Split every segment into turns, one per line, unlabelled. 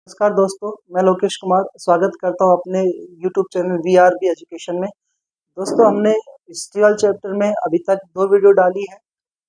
नमस्कार दोस्तों, मैं लोकेश कुमार स्वागत करता हूं अपने YouTube चैनल VRB एजुकेशन में। दोस्तों, हमने हिस्ट्री वाले चैप्टर में अभी तक 2 वीडियो डाली है,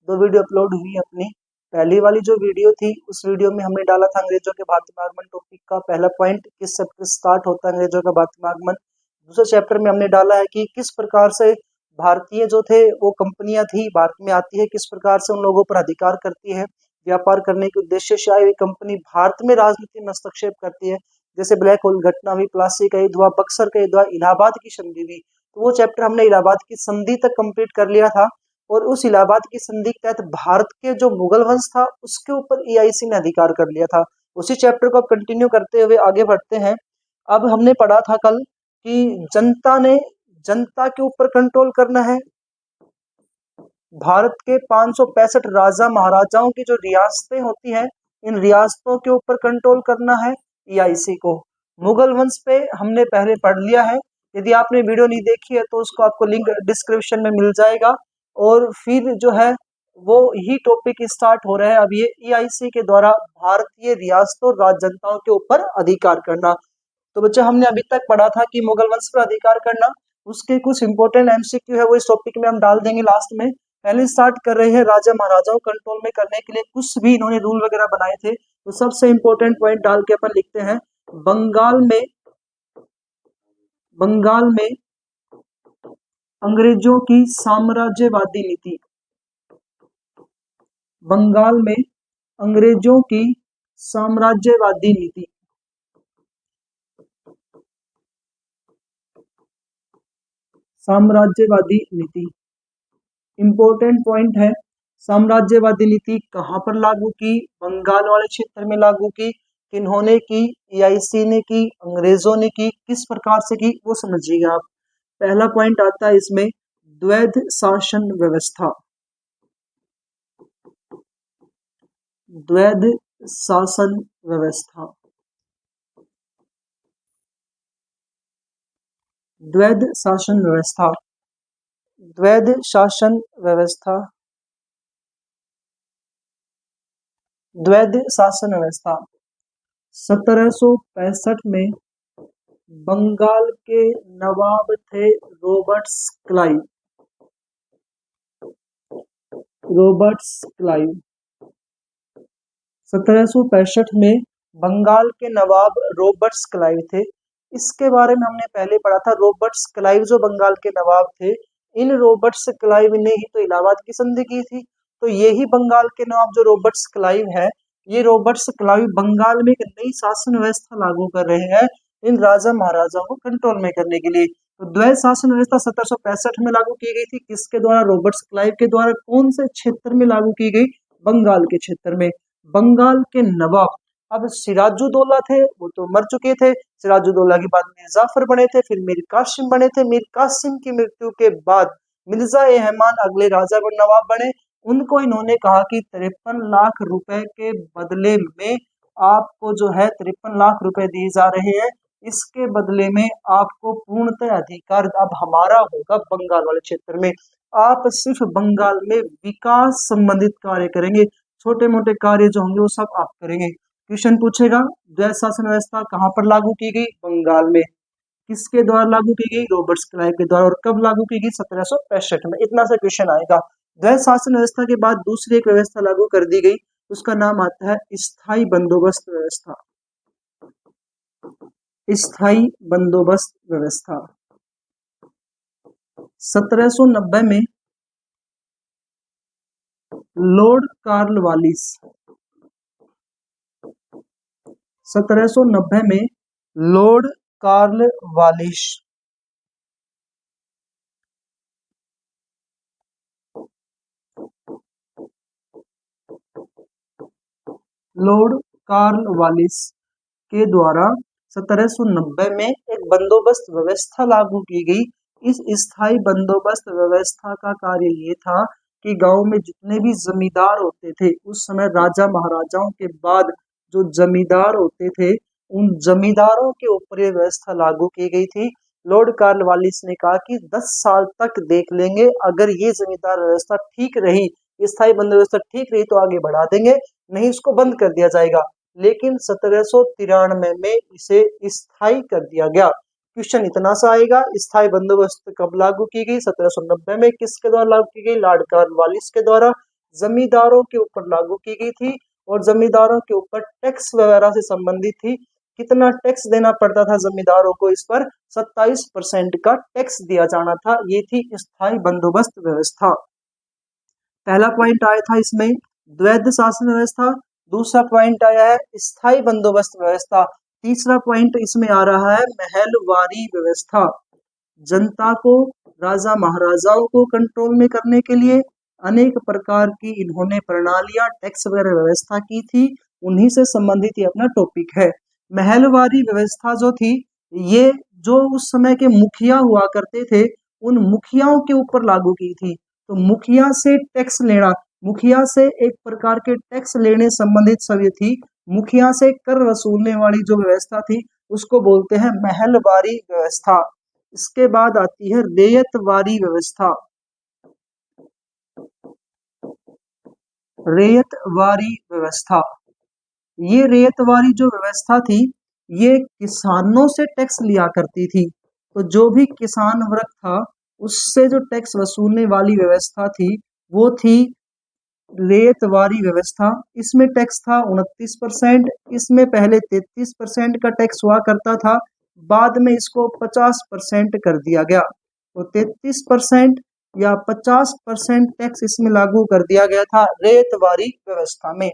2 वीडियो अपलोड हुई है अपनी। पहली वाली जो वीडियो थी, उस वीडियो में हमने डाला था अंग्रेजों के भारत में आगमन टॉपिक का पहला पॉइंट, किस चैप्टर स्टार्ट होता है अंग्रेजों का भारत में आगमन। दूसरे चैप्टर में हमने डाला है कि किस प्रकार से भारतीय जो थे वो कंपनियां थी भारत में आती है, किस प्रकार से उन लोगों पर अधिकार करती है, व्यापार करने के उद्देश्य से आई हुई कंपनी भारत में राजनीति में हस्तक्षेप करती है। जैसे ब्लैक होल घटना हुई, प्लासी का युद्ध हुआ, बक्सर का युद्ध हुआ, इलाहाबाद की संधि हुई। तो वो चैप्टर हमने इलाहाबाद की संधि तक कंप्लीट कर लिया था और उस इलाहाबाद की संधि के तहत भारत के जो मुगल वंश था उसके ऊपर EIC ने अधिकार कर लिया था। उसी चैप्टर को अब कंटिन्यू करते हुए आगे बढ़ते हैं। अब हमने पढ़ा था कल कि जनता के ऊपर कंट्रोल करना है। भारत के 565 राजा महाराजाओं की जो रियासतें होती हैं, इन रियासतों के ऊपर कंट्रोल करना है EIC को। मुगल वंश पे हमने पहले पढ़ लिया है। यदि आपने वीडियो नहीं देखी है तो उसको आपको लिंक डिस्क्रिप्शन में मिल जाएगा। और फिर जो है वो ही टॉपिक स्टार्ट हो रहा है अब ये EIC के द्वारा भारतीय रियासतों और राज्य जनताओं के ऊपर अधिकार करना। तो बच्चे, हमने अभी तक पढ़ा था कि मुगल वंश पर अधिकार करना, उसके कुछ इंपॉर्टेंट MCQ है वो इस टॉपिक में हम डाल देंगे लास्ट में। पहले स्टार्ट कर रहे हैं राजा महाराजाओं कंट्रोल में करने के लिए कुछ भी इन्होंने रूल वगैरह बनाए थे। तो सबसे इंपॉर्टेंट पॉइंट डाल के अपन लिखते हैं, बंगाल में अंग्रेजों की साम्राज्यवादी नीति। बंगाल में अंग्रेजों की साम्राज्यवादी नीति। साम्राज्यवादी नीति इंपॉर्टेंट पॉइंट है। साम्राज्यवादी नीति कहां पर लागू की? बंगाल वाले क्षेत्र में लागू की। किन्होंने की? EIC ने की, अंग्रेजों ने की। किस प्रकार से की वो समझिएगा आप। पहला पॉइंट आता है इसमें द्वैध शासन व्यवस्था। द्वैध शासन व्यवस्था। द्वैध शासन व्यवस्था। द्वैध शासन व्यवस्था। द्वैध शासन व्यवस्था 1765 में बंगाल के नवाब थे रॉबर्ट्स क्लाइव। रॉबर्ट्स क्लाइव 1765 में बंगाल के नवाब रॉबर्ट्स क्लाइव थे। इसके बारे में हमने पहले पढ़ा था। रॉबर्ट्स क्लाइव जो बंगाल के नवाब थे, इन रॉबर्ट्स क्लाइव ने ही तो इलाहाबाद की संधि की थी। तो यही बंगाल के नवाब जो रॉबर्ट्स क्लाइव है, ये रॉबर्ट्स क्लाइव बंगाल में एक नई शासन व्यवस्था लागू कर रहे हैं इन राजा महाराजाओं को कंट्रोल में करने के लिए। तो द्वैध शासन व्यवस्था 1765 में लागू की गई थी। किसके द्वारा? रॉबर्ट्स क्लाइव के द्वारा। कौन से क्षेत्र में लागू की गई? बंगाल के क्षेत्र में। बंगाल के नवाब अब सिराजुद्दौला थे, वो तो मर चुके थे। सिराजुद्दौला के बाद मीर जाफर बने थे, फिर मीर कासिम बने थे। मीर कासिम की मृत्यु के बाद मिर्जा ए रहमान अगले राजा और नवाब बने। उनको इन्होंने कहा कि 53 लाख रुपए के बदले में आपको जो है 53 लाख रुपए दिए जा रहे हैं। इसके बदले में आपको पूर्णतः अधिकार अब हमारा होगा बंगाल वाले क्षेत्र में। आप सिर्फ बंगाल में विकास संबंधित कार्य करेंगे, छोटे मोटे कार्य जो होंगे वो सब आप करेंगे। क्वेश्चन पूछेगा, द्वैध शासन व्यवस्था कहाँ पर लागू की गई? बंगाल में। किसके द्वारा लागू की गई? रॉबर्ट्स क्लाइव के द्वारा। और कब लागू की गई? 1765 में। इतना सा क्वेश्चन आएगा। द्वैध शासन व्यवस्था के बाद दूसरी एक व्यवस्था लागू कर दी गई, उसका नाम आता है स्थायी बंदोबस्त व्यवस्था। स्थायी बंदोबस्त व्यवस्था 1790 में लॉर्ड कॉर्नवालिस 1790 में लॉर्ड कॉर्नवालिस लॉर्ड कॉर्नवालिस के द्वारा 1790 में एक बंदोबस्त व्यवस्था लागू की गई। इस स्थायी बंदोबस्त व्यवस्था का कार्य ये था कि गांव में जितने भी जमींदार होते थे, उस समय राजा महाराजाओं के बाद जो जमींदार होते थे, उन जमींदारों के ऊपर ये व्यवस्था लागू की गई थी। लॉर्ड कॉर्नवालिस ने कहा कि 10 साल तक देख लेंगे, अगर ये जमींदार व्यवस्था ठीक रही, स्थायी बंदोबस्त ठीक रही तो आगे बढ़ा देंगे, नहीं इसको बंद कर दिया जाएगा। लेकिन 1793 में इसे स्थायी कर दिया गया। क्वेश्चन इतना सा आएगा, स्थायी बंदोबस्त कब लागू की गई? 1790 में। किसके द्वारा लागू की गई? लॉर्ड कॉर्नवालिस के द्वारा। जमींदारों के ऊपर लागू की गई थी और जमींदारों के ऊपर टैक्स वगैरह से संबंधित थी। कितना टैक्स देना पड़ता था जमींदारों को? इस पर 27% का टैक्स दिया जाना था। ये थी स्थायी बंदोबस्त व्यवस्था। पहला पॉइंट आया था इसमें द्वैध शासन व्यवस्था। दूसरा पॉइंट आया है स्थायी बंदोबस्त व्यवस्था। तीसरा पॉइंट इसमें आ रहा है महलवारी व्यवस्था। जनता को, राजा महाराजाओं को कंट्रोल में करने के लिए अनेक प्रकार की इन्होंने प्रणालियां, टैक्स वगैरह व्यवस्था की थी। उन्हीं से संबंधित ये अपना टॉपिक है। महलवारी व्यवस्था जो थी, ये जो उस समय के मुखिया हुआ करते थे, उन मुखियाओं के ऊपर लागू की थी। तो मुखिया से टैक्स लेना, मुखिया से एक प्रकार के टैक्स लेने संबंधित सब ये थी। मुखिया से कर वसूलने वाली जो व्यवस्था थी, उसको बोलते हैं महलवारी व्यवस्था। इसके बाद आती है रेयतवारी व्यवस्था। रेयतवारी व्यवस्था, ये रेयतवारी जो व्यवस्था थी, ये किसानों से टैक्स लिया करती थी। तो जो भी किसान वर्ग था, उससे जो टैक्स वसूलने वाली व्यवस्था थी, वो थी रेतवारी व्यवस्था। इसमें टैक्स था 29%। इसमें पहले 33% का टैक्स हुआ करता था, बाद में इसको 50% कर दिया गया। तो 33% या 50% टैक्स इसमें लागू कर दिया गया था रेतवारी व्यवस्था में।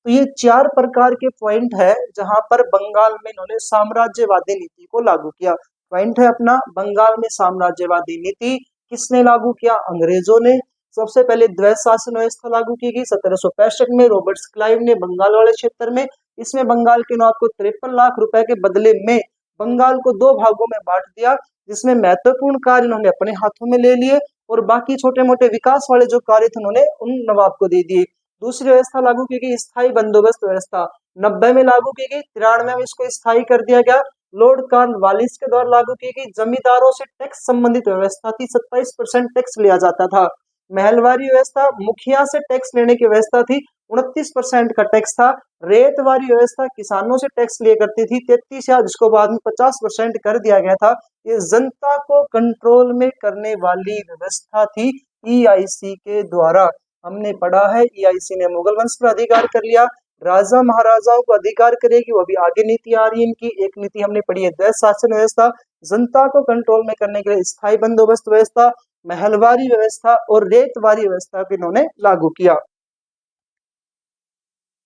तो ये 4 प्रकार के पॉइंट है जहां पर बंगाल में इन्होंने साम्राज्यवादी नीति को लागू किया। पॉइंट है अपना, बंगाल में साम्राज्यवादी नीति किसने लागू किया? अंग्रेजों ने। सबसे पहले द्वैध शासन व्यवस्था लागू की गई 1765 में रॉबर्ट क्लाइव ने बंगाल वाले क्षेत्र में। इसमें बंगाल के नवाब को 53 लाख रुपए के बदले में बंगाल को 2 भागों में बांट दिया, जिसमें महत्वपूर्ण कार्य इन्होंने अपने हाथों में ले लिए और बाकी छोटे मोटे विकास वाले जो कार्य थे उन्होंने उन नवाब को दे दिए। दूसरी व्यवस्था लागू की गई स्थायी बंदोबस्त व्यवस्था, 90 में लागू की गई, 93 में इसको स्थायी कर दिया गया। लॉर्ड कॉर्नवालिस के द्वारा लागू की गई। जमींदारों से टैक्स संबंधित व्यवस्था थी, 27% टैक्स लिया जाता था। महलवारी व्यवस्था, मुखिया से टैक्स लेने की व्यवस्था थी, 29% का टैक्स था। रेतवारी व्यवस्था किसानों से टैक्स लिया करती थी 33, या जिसको बाद में 50% कर दिया गया था। ये जनता को कंट्रोल में करने वाली व्यवस्था थी ईआईसी के द्वारा। हमने पढ़ा है ईआईसी ने मुगल वंश पर अधिकार कर लिया, राजा महाराजाओं को अधिकार करेगी, वो भी आगे नीति आ रही है इनकी। एक नीति हमने पढ़ी है द्वैध शासन व्यवस्था, जनता को कंट्रोल में करने के लिए स्थायी बंदोबस्त व्यवस्था, महलवारी व्यवस्था और रेतवारी व्यवस्था को इन्होंने लागू किया।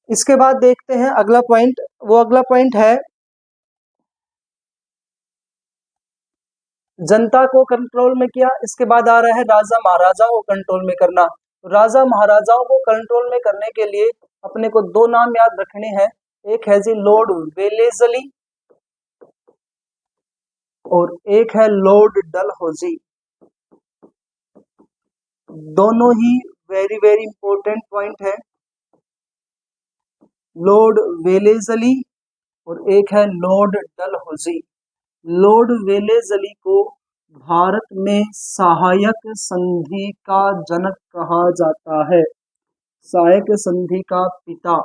इसके बाद देखते हैं अगला पॉइंट। वो अगला पॉइंट है जनता को कंट्रोल में किया। इसके बाद आ रहा है राजा महाराजाओं को कंट्रोल में करना। तो राजा महाराजाओं को कंट्रोल में करने के लिए अपने को 2 नाम याद रखने हैं। एक है जी लॉर्ड वेलेस्ली और एक है लॉर्ड डलहौजी। दोनों ही वेरी वेरी इंपॉर्टेंट पॉइंट है। लॉर्ड वेलेस्ली और एक है लॉर्ड डलहौजी। लॉर्ड वेलेस्ली को भारत में सहायक संधि का जनक कहा जाता है। सहायक संधि का पिता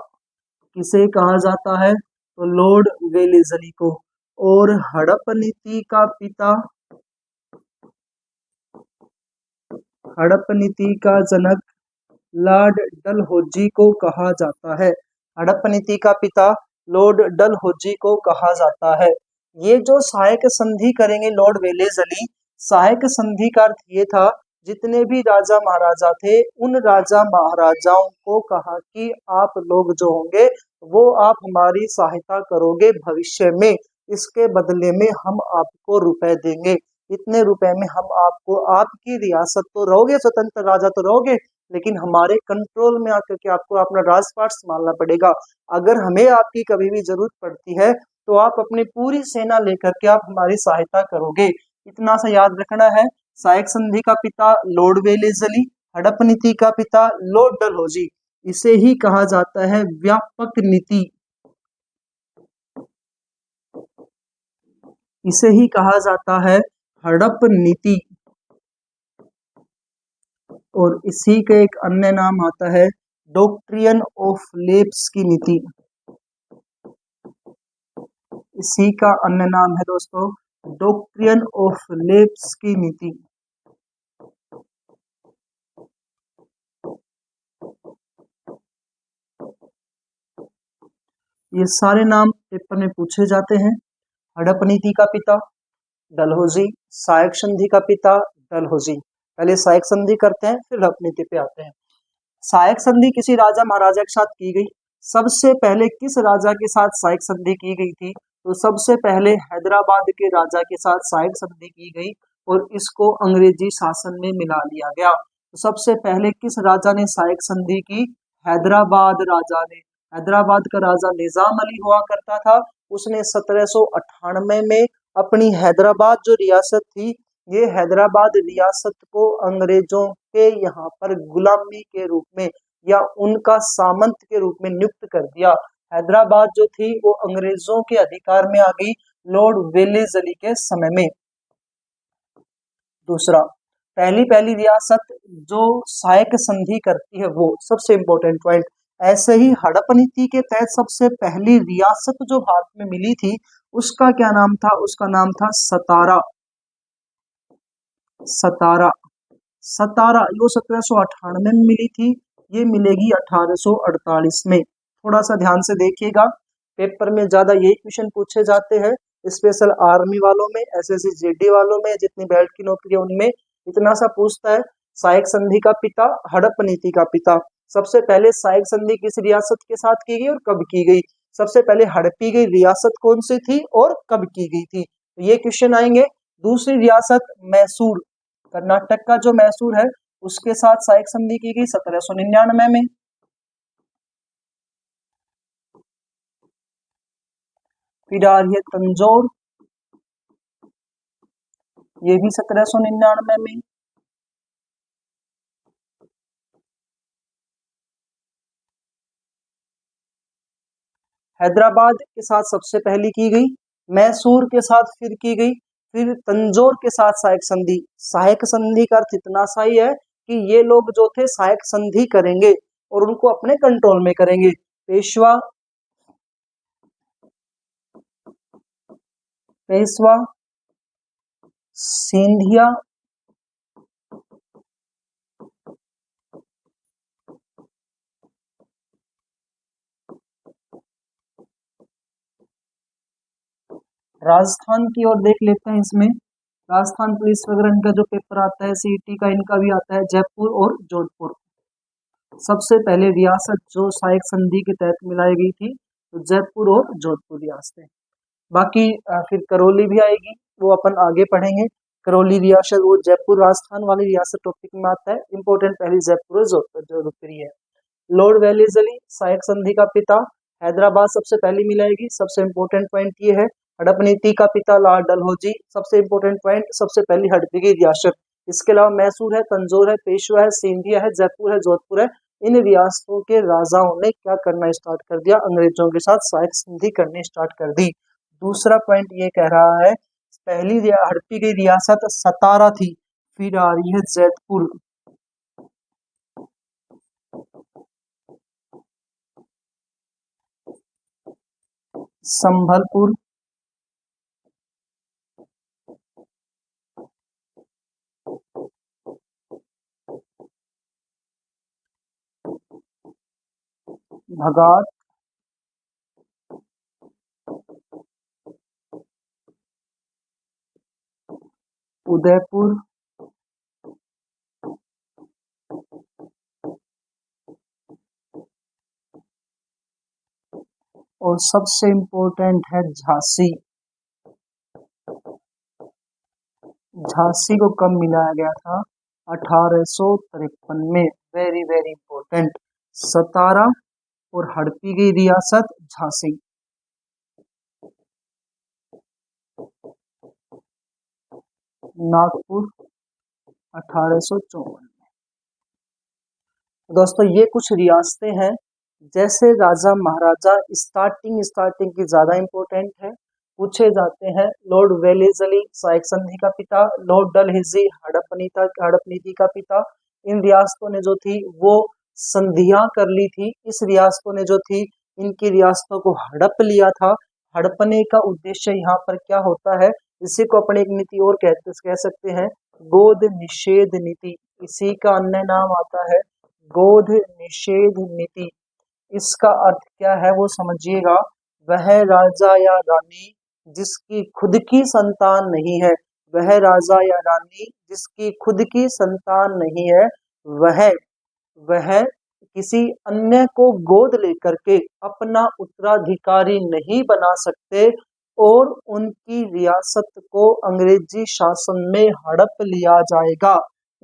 किसे कहा जाता है? तो लॉर्ड वेलेस्ली को। और हड़प नीति का पिता, हड़प नीति का जनक लॉर्ड डलहौजी को कहा जाता है। हड़प नीति का पिता लॉर्ड डलहौजी को कहा जाता है। ये जो सहायक संधि करेंगे लॉर्ड वेलेस्ली, सहायक संधि का अर्थ ये था, जितने भी राजा महाराजा थे उन राजा महाराजाओं को कहा कि आप लोग जो होंगे वो आप हमारी सहायता करोगे भविष्य में, इसके बदले में हम आपको रुपए देंगे, इतने रुपए में हम आपको, आपकी रियासत तो रहोगे, स्वतंत्र राजा तो रहोगे, लेकिन हमारे कंट्रोल में आकर के आपको अपना राजपाट संभालना पड़ेगा। अगर हमें आपकी कभी भी जरूरत पड़ती है तो आप अपनी पूरी सेना लेकर के आप हमारी सहायता करोगे। इतना सा याद रखना है। सहायक संधि का पिता लॉर्ड वेलेस्ली, हड़प नीति का पिता लॉर्ड डलहौजी। इसे ही कहा जाता है व्यापक नीति। इसे ही कहा जाता है हड़प नीति। और इसी का एक अन्य नाम आता है डॉक्ट्रिन ऑफ लेप्स की नीति। इसी का अन्य नाम है दोस्तों डॉक्ट्रिन ऑफ लेप्स की नीति। ये सारे नाम पेपर में पूछे जाते हैं। हड़प नीति का पिता डलहौजी, सायक संधि का पिता डलहौजी। पहले सायक संधि करते हैं फिर हड़प नीति पे आते हैं। सायक संधि किसी राजा महाराजा के साथ की गई। सबसे पहले किस राजा के साथ सायक संधि की गई थी? तो सबसे पहले हैदराबाद के राजा के साथ सायक संधि की गई और इसको अंग्रेजी शासन में मिला लिया गया। तो सबसे पहले किस राजा ने सायक संधि की? हैदराबाद राजा ने। हैदराबाद का राजा निजाम अली हुआ करता था। उसने 1798 में अपनी हैदराबाद जो रियासत थी, ये हैदराबाद रियासत को अंग्रेजों के यहाँ पर गुलामी के रूप में या उनका सामंत के रूप में नियुक्त कर दिया। हैदराबाद जो थी वो अंग्रेजों के अधिकार में आ गई लॉर्ड वेलेस्ली के समय में। दूसरा, पहली पहली रियासत जो सायक संधि करती है वो सबसे इंपॉर्टेंट पॉइंट। ऐसे ही हड़प नीति के तहत सबसे पहली रियासत जो भारत में मिली थी उसका क्या नाम था? उसका नाम था सतारा। सतारा सतारा ये 1798 में मिली थी, ये मिलेगी 1848 में। थोड़ा सा ध्यान से देखिएगा, पेपर में ज्यादा यही क्वेश्चन पूछे जाते हैं। स्पेशल आर्मी वालों में, एसएससी जीडी वालों में, जितनी बेल्ट की नौकरी है उनमें इतना सा पूछता है। सायक संधि का पिता, हड़प नीति का पिता। सबसे पहले सायक संधि किस रियासत के साथ की गई और कब की गई? सबसे पहले हड़पी गई रियासत कौन सी थी और कब की गई थी? तो ये क्वेश्चन आएंगे। दूसरी रियासत मैसूर, कर्नाटक का जो मैसूर है उसके साथ सायक संधि की गई 1799 में। फिर आ रही है तंजौर, ये भी 1799 में। हैदराबाद के साथ सबसे पहली की गई, मैसूर के साथ फिर की गई, फिर तंजौर के साथ सहायक संधि। सहायक संधि का अर्थ इतना सा ही है कि ये लोग जो थे सहायक संधि करेंगे और उनको अपने कंट्रोल में करेंगे। पेशवा, पेशवा, सिंधिया, राजस्थान की ओर देख लेते हैं। इसमें राजस्थान पुलिस वगैरह इनका जो पेपर आता है सीईटी का, इनका भी आता है जयपुर और जोधपुर। सबसे पहले रियासत जो सहायक संधि के तहत मिलाई गई थी तो जयपुर और जोधपुर रियासतें। बाकी फिर करौली भी आएगी, वो अपन आगे पढ़ेंगे। करौली रियासत वो जयपुर राजस्थान वाली रियासत टॉपिक में आता है। इंपॉर्टेंट पहली जयपुर और जोधपुर है। लॉर्ड वेलेस्ली सहायक संधि का पिता, हैदराबाद सबसे पहली मिलाएगी। सबसे इंपॉर्टेंट पॉइंट ये है। हड़प नीति का पिता लॉर्ड डलहौजी, सबसे इंपॉर्टेंट पॉइंट, सबसे पहली हड़पी गई रियासत। इसके अलावा मैसूर है, तंजौर है, पेशवा है, सिंधिया है, जयपुर है, जोधपुर है। इन रियासतों के राजाओं ने क्या करना स्टार्ट कर दिया? अंग्रेजों के साथ सहायक संधि करनी स्टार्ट कर दी। दूसरा पॉइंट ये कह रहा है पहली हड़पी गई रियासत सतारा थी। फिर आ रही है जैतपुर, संभलपुर, भगात, उदयपुर, और सबसे इंपॉर्टेंट है झांसी। झांसी को कब मिलाया गया था? 1853 में। Very very important. सतारा और हड़पी गई रियासत झांसी। नागपुर 1854 में। दोस्तों ये कुछ रियासतें हैं। जैसे राजा महाराजा स्टार्टिंग की ज्यादा इंपॉर्टेंट है, पूछे जाते हैं। लॉर्ड वेलेस्ली सहायक संधि का पिता, लॉर्ड डलहौजी हड़प नीति का पिता। इन रियासतों ने जो थी वो संधियां कर ली थी। इस रियासतों ने जो थी इनकी रियासतों को हड़प लिया था। हड़पने का उद्देश्य यहाँ पर क्या होता है, इसी को अपने एक नीति और कह सकते हैं गोद निषेध नीति। इसी का अन्य नाम आता है गोद निषेध नीति। इसका अर्थ क्या है वो समझिएगा। वह राजा या रानी जिसकी खुद की संतान नहीं है, वह राजा या रानी जिसकी खुद की संतान नहीं है, वह वह किसी अन्य को गोद लेकर के अपना उत्तराधिकारी नहीं बना सकते और उनकी रियासत को अंग्रेजी शासन में हड़प लिया जाएगा।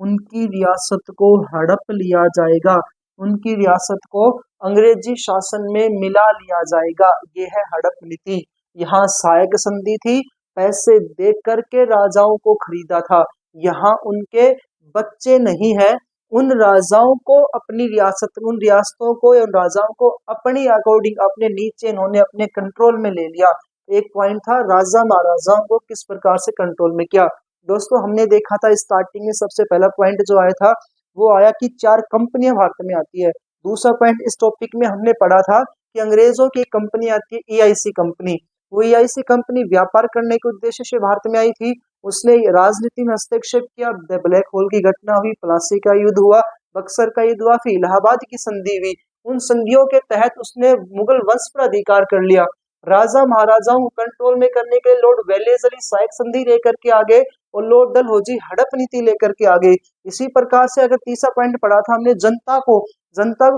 उनकी रियासत को हड़प लिया जाएगा, उनकी रियासत को अंग्रेजी शासन में मिला लिया जाएगा। ये है हड़प नीति। यहाँ सहायक संधि थी, पैसे दे करके राजाओं को खरीदा था। यहाँ उनके बच्चे नहीं है, उन राजाओं को अपनी रियासत, उन रियासतों को या उन राजाओं को अपनी अकॉर्डिंग अपने नीचे इन्होंने अपने कंट्रोल में ले लिया। एक पॉइंट था राजा महाराजाओं को किस प्रकार से कंट्रोल में किया। दोस्तों हमने देखा था स्टार्टिंग में सबसे पहला पॉइंट जो आया था वो आया कि 4 कंपनियां भारत में आती है। दूसरा पॉइंट इस टॉपिक में हमने पढ़ा था कि अंग्रेजों की कंपनी आती है EIC कंपनी। वो EIC कंपनी व्यापार करने के उद्देश्य से भारत में आई थी। उसने राजनीति में हस्तक्षेप किया, ब्लैक होल की घटना हुई, प्लासी का युद्ध हुआ, बक्सर का युद्ध हुआ, फिर इलाहाबाद की संधि हुई। उन संधियों के तहत उसने मुगल वंश पर अधिकार कर लिया। राजा महाराजाओं को कंट्रोल में करने के लिए लॉर्ड वेलेस्ली सहायक संधि लेकर के आगे और लॉर्ड डलहौजी हड़प नीति लेकर के आगे। इसी प्रकार से अगर तीसरा पॉइंट पढ़ा था हमने जनता को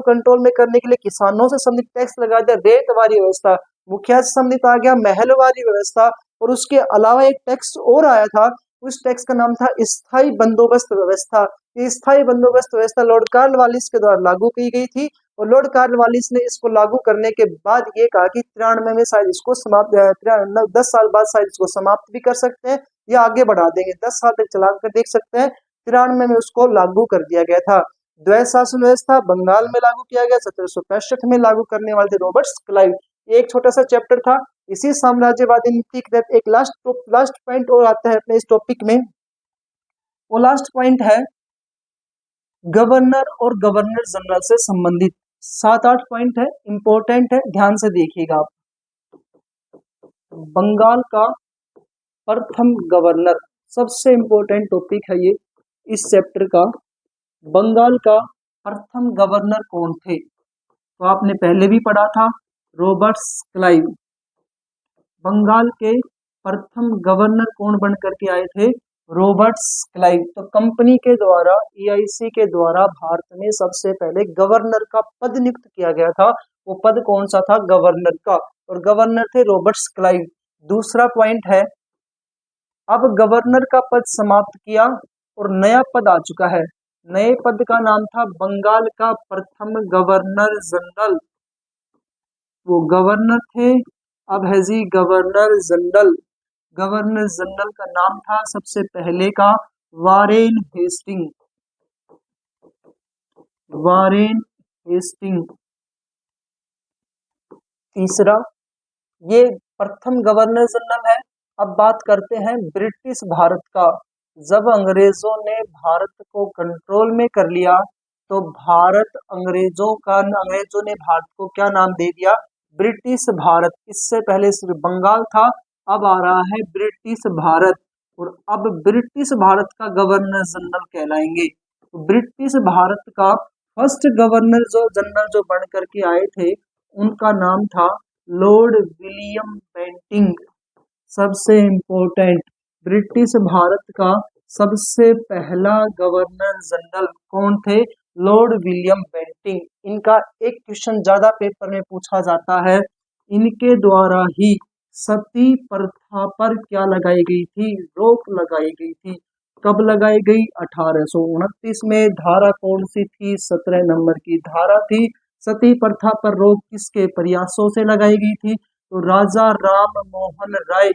कंट्रोल में करने के लिए किसानों से संबंधित टैक्स लगा दिया, रेत वाली व्यवस्था। मुखिया से संबंधित आ गया महल वाली व्यवस्था। और उसके अलावा एक टैक्स और आया था, उस टैक्स का नाम था स्थायी बंदोबस्त व्यवस्था। ये स्थायी बंदोबस्त व्यवस्था लॉर्ड कार्नवालिस के द्वारा लागू की गई थी और लॉर्ड कार्नवालिस ने इसको लागू करने के बाद ये कहा कि 93 में शायद इसको समाप्त 10 साल बाद शायद इसको समाप्त भी कर सकते हैं या आगे बढ़ा देंगे, 10 साल तक चला कर देख सकते हैं। 93 में उसको लागू कर दिया गया था। द्वैध शासन व्यवस्था बंगाल में लागू किया गया, 1765 में लागू करने वाले थे रॉबर्ट क्लाइव। एक छोटा सा चैप्टर था। इसी साम्राज्यवादी नीति के तहत एक लास्ट पॉइंट और आता है अपने इस टॉपिक में। वो लास्ट पॉइंट है गवर्नर और गवर्नर जनरल से संबंधित 7-8 पॉइंट है, इंपॉर्टेंट है, ध्यान से देखिएगा आप। बंगाल का प्रथम गवर्नर सबसे इंपॉर्टेंट टॉपिक है ये इस चैप्टर का। बंगाल का प्रथम गवर्नर कौन थे, तो आपने पहले भी पढ़ा था रॉबर्ट क्लाइव। बंगाल के प्रथम गवर्नर कौन बन करके आए थे, रॉबर्ट क्लाइव। तो कंपनी के द्वारा EIC के द्वारा भारत में सबसे पहले गवर्नर का पद नियुक्त किया गया था। वो पद कौन सा था, गवर्नर का, और गवर्नर थे रॉबर्ट क्लाइव। दूसरा पॉइंट है अब गवर्नर का पद समाप्त किया और नया पद आ चुका है। नए पद का नाम था बंगाल का प्रथम गवर्नर जनरल। वो गवर्नर थे, अब है जी गवर्नर जनरल। गवर्नर जनरल का नाम था सबसे पहले का वारेन हेस्टिंग। वारेन हेस्टिंग तीसरा, ये प्रथम गवर्नर जनरल है। अब बात करते हैं ब्रिटिश भारत का। जब अंग्रेजों ने भारत को कंट्रोल में कर लिया तो अंग्रेजों ने भारत को क्या नाम दे दिया, ब्रिटिश भारत। इससे पहले सिर्फ बंगाल था, अब आ रहा है ब्रिटिश भारत। और अब ब्रिटिश भारत का गवर्नर जनरल कहलाएंगे। तो ब्रिटिश भारत का फर्स्ट गवर्नर जो बन करके आए थे उनका नाम था लॉर्ड विलियम बेंटिंग। सबसे इंपॉर्टेंट, ब्रिटिश भारत का सबसे पहला गवर्नर जनरल कौन थे, लॉर्ड विलियम बेंटिंग। इनका एक क्वेश्चन ज्यादा पेपर में पूछा जाता है, इनके द्वारा ही सती प्रथा पर क्या लगाई गई थी, रोक लगाई गई थी। कब लगाई गई, 1829 में। धारा कौन सी थी, 17 नंबर की धारा थी। सती प्रथा पर रोक किसके प्रयासों से लगाई गई थी, तो राजा राम मोहन राय।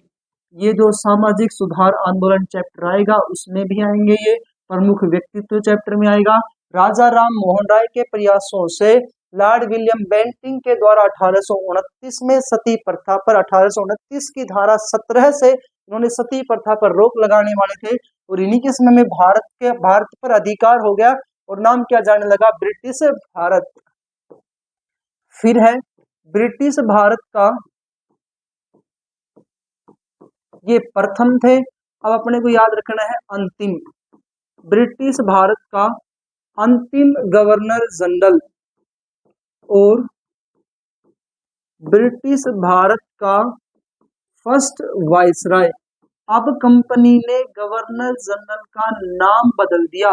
ये जो सामाजिक सुधार आंदोलन चैप्टर आएगा उसमें भी आएंगे, ये प्रमुख व्यक्तित्व चैप्टर में आएगा। राजा राम मोहन राय के प्रयासों से लॉर्ड विलियम बेंटिंग के द्वारा 1829 में सती प्रथा पर 1829 की धारा 17 से इन्होंने सती प्रथा पर रोक लगाने वाले थे। और इन्हीं के समय में भारत पर अधिकार हो गया और नाम क्या जाने लगा, ब्रिटिश भारत। फिर है ब्रिटिश भारत का ये प्रथम थे। अब अपने को याद रखना है अंतिम। ब्रिटिश भारत का अंतिम गवर्नर जनरल और ब्रिटिश भारत का फर्स्ट वाइसराय। अब कंपनी ने गवर्नर जनरल का नाम बदल दिया।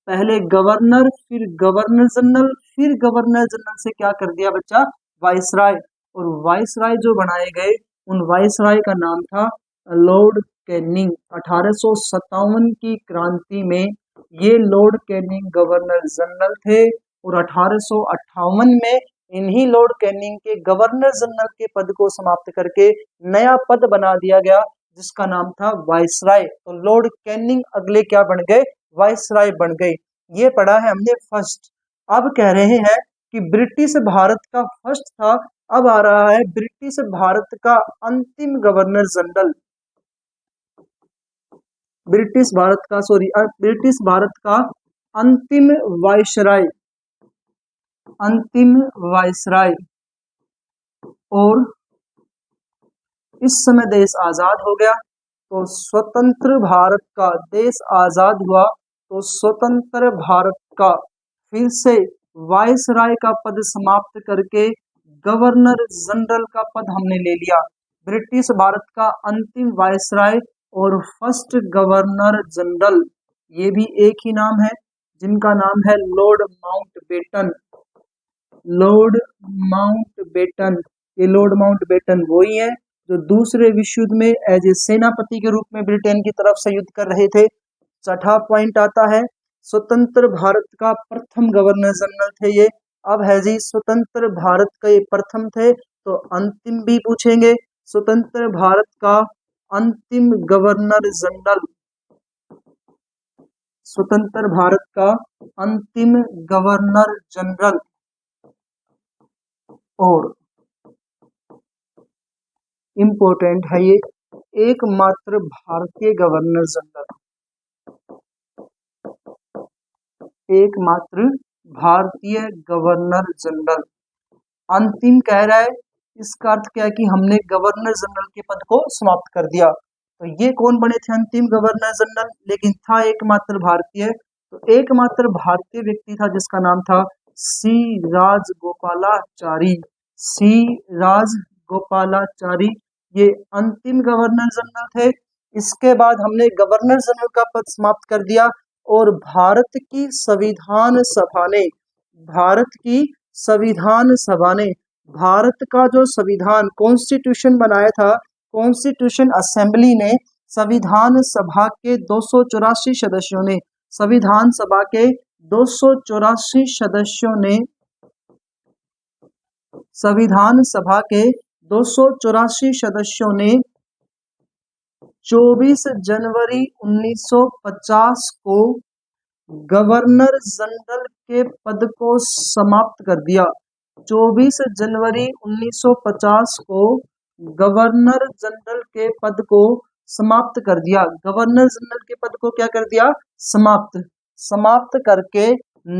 पहले गवर्नर, फिर गवर्नर जनरल, फिर गवर्नर जनरल से क्या कर दिया बच्चा, वाइसराय। और वाइसराय जो बनाए गए, उन वाइसराय का नाम था लॉर्ड कैनिंग। 1857 की क्रांति में ये लॉर्ड कैनिंग गवर्नर जनरल थे और 1858 में इन्हीं लॉर्ड कैनिंग के गवर्नर जनरल के पद को समाप्त करके नया पद बना दिया गया जिसका नाम था वाइसराय। तो लॉर्ड कैनिंग अगले क्या बन गए, वाइसराय बन गए। ये पढ़ा है हमने फर्स्ट। अब कह रहे हैं कि ब्रिटिश भारत का फर्स्ट था, अब आ रहा है ब्रिटिश भारत का अंतिम गवर्नर जनरल। ब्रिटिश भारत का अंतिम वाइसराय, अंतिम वाइसराय। और इस समय देश आजाद हो गया, तो स्वतंत्र भारत का, देश आजाद हुआ तो स्वतंत्र भारत का फिर से वाइसराय का पद समाप्त करके गवर्नर जनरल का पद हमने ले लिया। ब्रिटिश भारत का अंतिम वाइसराय और फर्स्ट गवर्नर जनरल, ये भी एक ही नाम है जिनका नाम है लॉर्ड माउंटबेटन। लॉर्ड माउंटबेटन, ये लॉर्ड माउंटबेटन वही है जो दूसरे विश्व युद्ध में एज ए सेनापति के रूप में ब्रिटेन की तरफ से युद्ध कर रहे थे। चौथा पॉइंट आता है स्वतंत्र भारत का प्रथम गवर्नर जनरल थे ये। अब है जी स्वतंत्र भारत का ये प्रथम थे, तो अंतिम भी पूछेंगे। स्वतंत्र भारत का अंतिम गवर्नर जनरल, स्वतंत्र भारत का अंतिम गवर्नर जनरल और इम्पोर्टेंट है ये एकमात्र भारतीय गवर्नर जनरल, एकमात्र भारतीय गवर्नर जनरल। अंतिम कह रहा है, इसका अर्थ क्या है कि हमने गवर्नर जनरल के पद को समाप्त कर दिया। तो ये कौन बने थे अंतिम गवर्नर जनरल, लेकिन था एकमात्र भारतीय। तो एकमात्र भारतीय व्यक्ति था जिसका नाम था सी राजगोपालाचारी। सी राजगोपालाचारी ये अंतिम गवर्नर जनरल थे। इसके बाद हमने गवर्नर जनरल का पद समाप्त कर दिया और भारत की संविधान सभा ने, भारत की संविधान सभा ने भारत का जो संविधान कॉन्स्टिट्यूशन बनाया था, कॉन्स्टिट्यूशन असेंबली ने संविधान सभा के 284 सदस्यों ने, संविधान सभा के 284 सदस्यों ने, संविधान सभा के 284 सदस्यों ने 24 जनवरी 1950 को गवर्नर जनरल के पद को समाप्त कर दिया। 24 जनवरी 1950 को गवर्नर जनरल के पद को समाप्त कर दिया। गवर्नर जनरल के पद को क्या कर दिया, समाप्त, समाप्त करके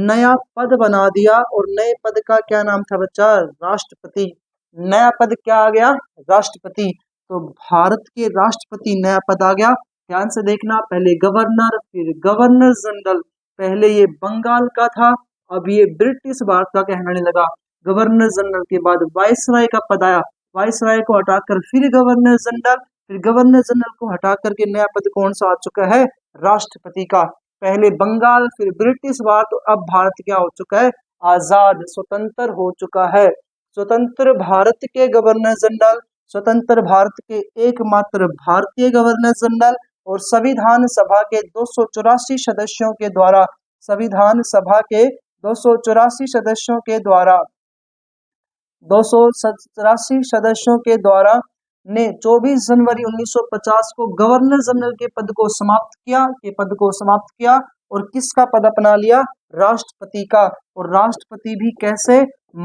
नया पद बना दिया। और नए पद का क्या नाम था बच्चा, राष्ट्रपति। नया पद क्या आ गया, राष्ट्रपति। तो भारत के राष्ट्रपति नया पद आ गया। ध्यान से देखना, पहले गवर्नर फिर गवर्नर जनरल। पहले ये बंगाल का था, अब ये ब्रिटिश भारत का कहलाने लगा। गवर्नर जनरल के बाद वाइसराय का पद आया, वाइसराय को हटाकर फिर गवर्नर जनरल, फिर गवर्नर जनरल को हटा करके नया पद कौन सा आ चुका है, राष्ट्रपति का। पहले बंगाल फिर ब्रिटिश भारत, अब भारत क्या हो चुका है, आजाद, स्वतंत्र हो चुका है। स्वतंत्र भारत के गवर्नर जनरल, स्वतंत्र भारत के एकमात्र भारतीय गवर्नर जनरल और संविधान सभा के 284 सदस्यों के द्वारा, संविधान सभा के 284 सदस्यों के द्वारा, 284 सदस्यों के द्वारा ने 24 जनवरी 1950 को गवर्नर जनरल के पद को समाप्त किया, के पद को समाप्त किया और किसका पद अपना लिया, राष्ट्रपति का। और राष्ट्रपति भी कैसे,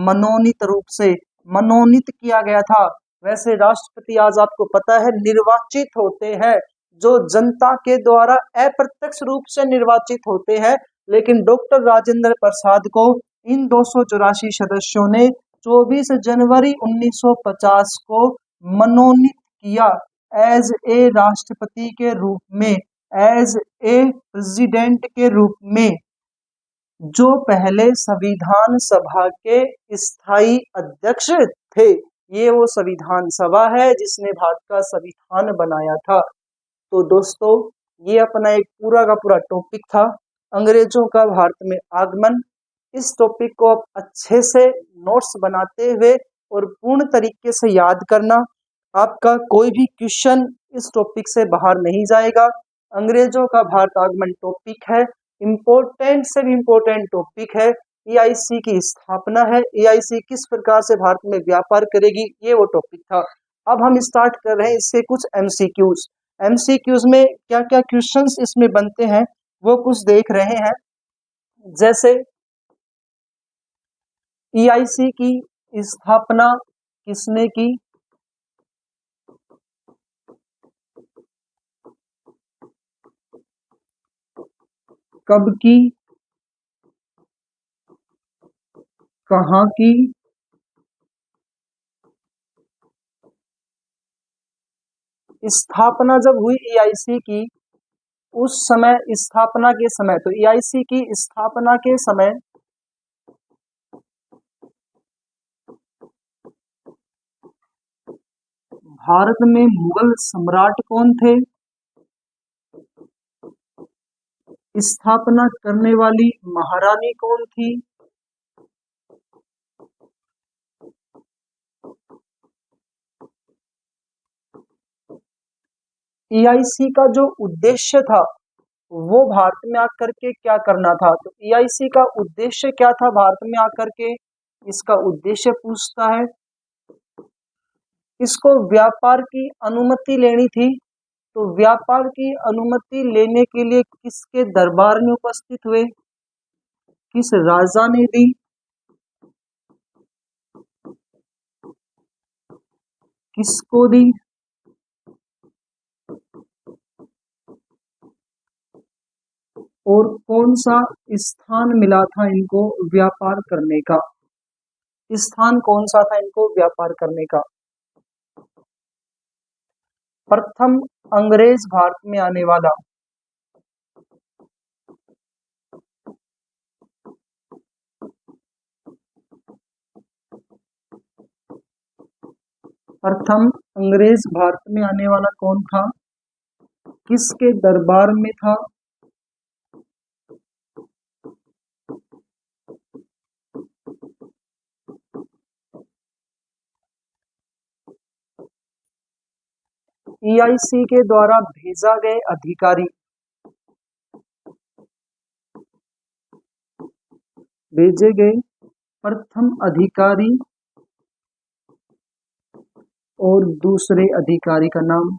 मनोनीत रूप से मनोनीत किया गया था। वैसे राष्ट्रपति आज आपको पता है निर्वाचित होते हैं, जो जनता के द्वारा अप्रत्यक्ष रूप से निर्वाचित होते हैं। लेकिन डॉक्टर राजेंद्र प्रसाद को इन 284 सदस्यों ने 24 जनवरी 1950 को मनोनीत किया। एज ए राष्ट्रपति के रूप में, एज ए प्रेसिडेंट के रूप में, जो पहले संविधान सभा के स्थायी अध्यक्ष थे। ये वो संविधान सभा है जिसने भारत का संविधान बनाया था। तो दोस्तों ये अपना एक पूरा का पूरा टॉपिक था, अंग्रेजों का भारत में आगमन। इस टॉपिक को आप अच्छे से नोट्स बनाते हुए और पूर्ण तरीके से याद करना, आपका कोई भी क्वेश्चन इस टॉपिक से बाहर नहीं जाएगा। अंग्रेजों का भारत आगमन टॉपिक है, इम्पोर्टेंट से भी इम्पोर्टेंट टॉपिक है। एआईसी की स्थापना है, एआईसी किस प्रकार से भारत में व्यापार करेगी, ये वो टॉपिक था। अब हम स्टार्ट कर रहे हैं इससे कुछ एमसीक्यूज। एमसीक्यूज में क्या क्या क्वेश्चंस इसमें बनते हैं वो कुछ देख रहे हैं। जैसे ईआईसी की स्थापना किसने की, कब की, कहाँ की, स्थापना जब हुई ईआईसी की उस समय, स्थापना के समय, तो ईआईसी की स्थापना के समय भारत में मुगल सम्राट कौन थे, स्थापना करने वाली महारानी कौन थी, ईआईसी का जो उद्देश्य था वो भारत में आकर के क्या करना था। तो ईआईसी का उद्देश्य क्या था भारत में आकर के, इसका उद्देश्य पूछता है। इसको व्यापार की अनुमति लेनी थी, तो व्यापार की अनुमति लेने के लिए किसके दरबार में उपस्थित हुए, किस राजा ने दी, किसको दी, और कौन सा स्थान मिला था इनको व्यापार करने का, स्थान कौन सा था इनको व्यापार करने का। प्रथम अंग्रेज भारत में आने वाला, प्रथम अंग्रेज भारत में आने वाला कौन था, किसके दरबार में था, ईआईसी के द्वारा भेजा गए अधिकारी, भेजे गए प्रथम अधिकारी और दूसरे अधिकारी का नाम,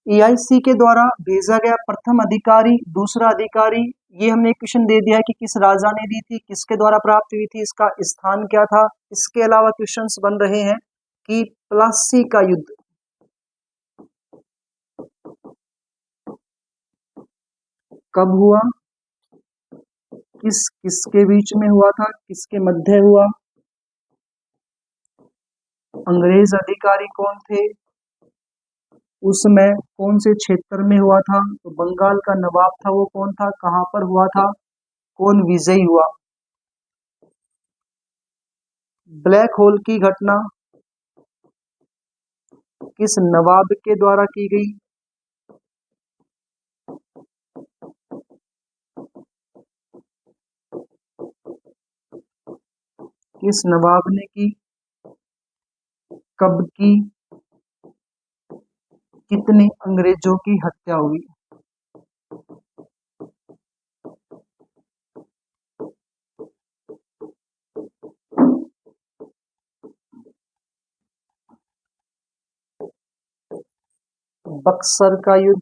ईआईसी के द्वारा भेजा गया प्रथम अधिकारी, दूसरा अधिकारी, ये हमने क्वेश्चन दे दिया है कि किस राजा ने दी थी, किसके द्वारा प्राप्त हुई थी, इसका स्थान क्या था। इसके अलावा क्वेश्चंस बन रहे हैं कि प्लासी का युद्ध कब हुआ, किस किसके बीच में हुआ था, किसके मध्य हुआ, अंग्रेज अधिकारी कौन थे, उसमें कौन से क्षेत्र में हुआ था, तो बंगाल का नवाब था वो कौन था, कहां पर हुआ था, कौन विजयी हुआ। ब्लैक होल की घटना किस नवाब के द्वारा की गई, किस नवाब ने की, कब की, कितने अंग्रेजों की हत्या हुई। बक्सर का युद्ध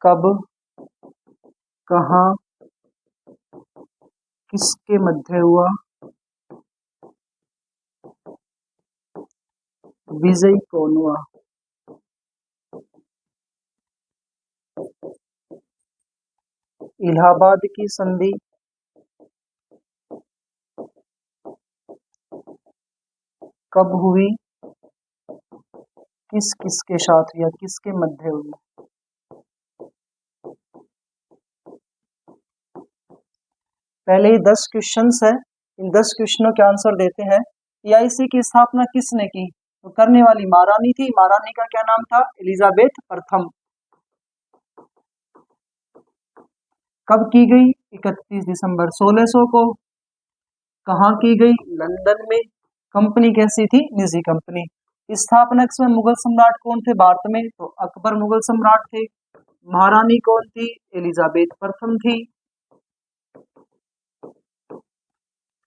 कब, कहां, किसके मध्य हुआ, विजयी कौन हुआ। इलाहाबाद की संधि कब हुई, किस किस के साथ या किसके मध्य हुई। पहले ही 10 क्वेश्चंस है, इन 10 क्वेश्चनों के आंसर देते हैं। ईआईसी की स्थापना किसने की, तो करने वाली महारानी थी। महारानी का क्या नाम था, एलिजाबेथ प्रथम। कब की गई, 31 दिसंबर 1600 को। कहाँ की गई, लंदन में। कंपनी कैसी थी, निजी कंपनी। स्थापना में मुगल सम्राट कौन थे भारत में, तो अकबर मुगल सम्राट थे। महारानी कौन थी, एलिजाबेथ प्रथम थी।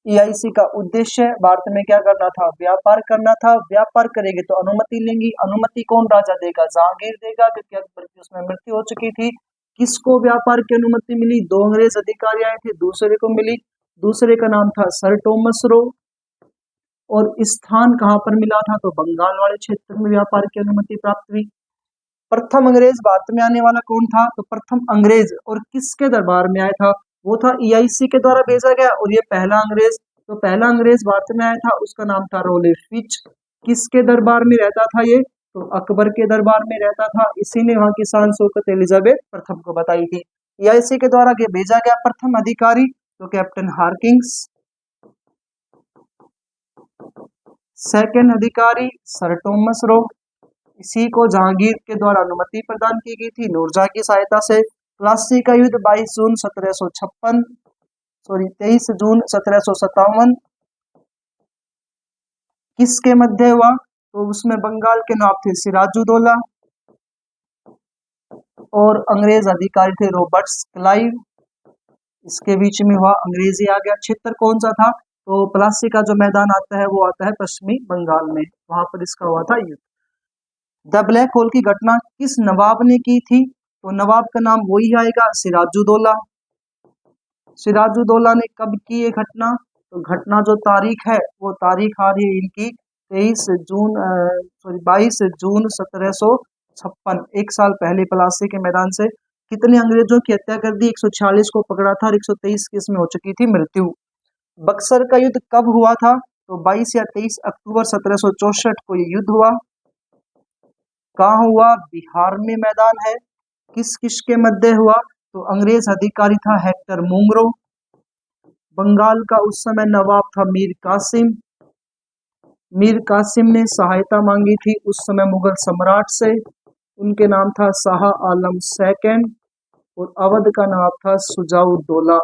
ईआईसी का उद्देश्य भारत में क्या करना था, व्यापार करना था। व्यापार करेंगे तो अनुमति लेंगी, अनुमति कौन राजा देगा, जहांगीर देगा, क्योंकि अकबर की उसमें मृत्यु हो चुकी थी। किसको व्यापार की अनुमति मिली, 2 अंग्रेज अधिकारी आए थे, दूसरे को मिली। दूसरे का नाम था सर टॉमस रो। और स्थान कहाँ पर मिला था, तो बंगाल वाले क्षेत्र में व्यापार की अनुमति प्राप्त हुई। प्रथम अंग्रेज भारत में आने वाला कौन था, तो प्रथम अंग्रेज और किसके दरबार में आया था, वो था ईआईसी के द्वारा भेजा गया। और ये पहला अंग्रेज, तो पहला अंग्रेज भारत में आया था, उसका नाम था रोलेफ फिच। किसके दरबार में रहता था ये, तो अकबर के दरबार में रहता था। इसी ने वहां की शान शौकत एलिजाबेथ प्रथम को बताई थी। ईआईसी के द्वारा ये भेजा गया प्रथम अधिकारी तो कैप्टन हार्किंस। सेकंड अधिकारी सर टॉमस रो। इसी को जहांगीर के द्वारा अनुमति प्रदान की गई थी नूरजहां की सहायता से। प्लासी का युद्ध 22 जून 1756 23 जून 1757 किसके मध्य हुआ, तो उसमें बंगाल के नवाब थे सिराजुद्दौला और अंग्रेज अधिकारी थे रॉबर्ट्स क्लाइव। इसके बीच में हुआ, अंग्रेजी आ गया। क्षेत्र कौन सा था, तो प्लासी का जो मैदान आता है वो आता है पश्चिमी बंगाल में, वहां पर इसका हुआ था युद्ध। द ब्लैक होल की घटना किस नवाब ने की थी, तो नवाब का नाम वही आएगा, सिराजुद्दौला। सिराजुद्दौला ने कब की ये घटना, तो घटना जो तारीख है वो तारीख आ रही है इनकी 22 जून 1756, एक साल पहले प्लासी के मैदान से। कितने अंग्रेजों की हत्या कर दी, 146 को पकड़ा था और 123 की इसमें हो चुकी थी मृत्यु। बक्सर का युद्ध कब हुआ था, तो 22 या 23 अक्टूबर 1764 को ये युद्ध हुआ। कहाँ हुआ, बिहार में मैदान है। किस किस के मध्य हुआ, तो अंग्रेज अधिकारी था हेक्टर मुंगरो। बंगाल का उस समय नवाब था मीर कासिम। मीर कासिम ने सहायता मांगी थी उस समय मुगल सम्राट से, उनके नाम था शाह आलम सेकंड। और अवध का नवाब था सुजाउद्दौला।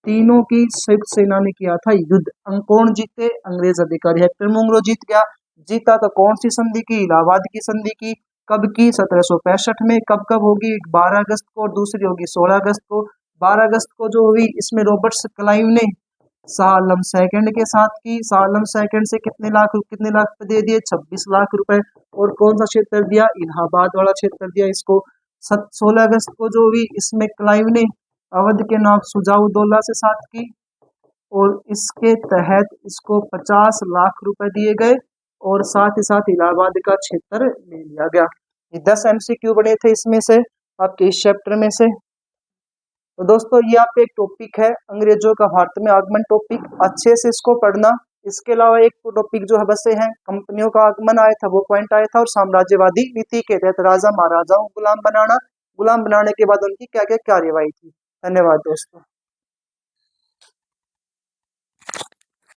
तीनों की संयुक्त सेना ने किया था युद्ध। कौन जीते, अंग्रेज अधिकारी हेक्टर मुंगरो जीत गया। जीता तो कौन सी संधि की, इलाहाबाद की संधि की। कब की, 1765 में। कब कब होगी, 12 अगस्त को और दूसरी होगी 16 अगस्त को। 12 अगस्त को जो हुई इसमें रॉबर्ट्स क्लाइव ने शाह आलम सेकंड के साथ की। शाह आलम सेकंड से कितने लाख दे दिए, 26 लाख रुपए। और कौन सा क्षेत्र दिया, इलाहाबाद वाला क्षेत्र दिया इसको। 16 अगस्त को जो हुई इसमें क्लाइव ने अवध के नवाब सुजाउद्दौला से साथ की और इसके तहत इसको 50 लाख रुपए दिए गए और साथ ही साथ इलाहाबाद का क्षेत्र ले लिया गया। ये 10 एमसीक्यू बने थे इसमें से, आपके इस चैप्टर में से। तो दोस्तों ये आप एक टॉपिक है अंग्रेजों का भारत में आगमन टॉपिक, अच्छे से इसको पढ़ना। इसके अलावा एक टॉपिक जो है बसे हैं, कंपनियों का आगमन आया था वो पॉइंट आया था, और साम्राज्यवादी नीति के तहत राजा महाराजाओं को गुलाम बनाना, गुलाम बनाने के बाद उनकी क्या क्या कार्यवाही थी। धन्यवाद दोस्तों।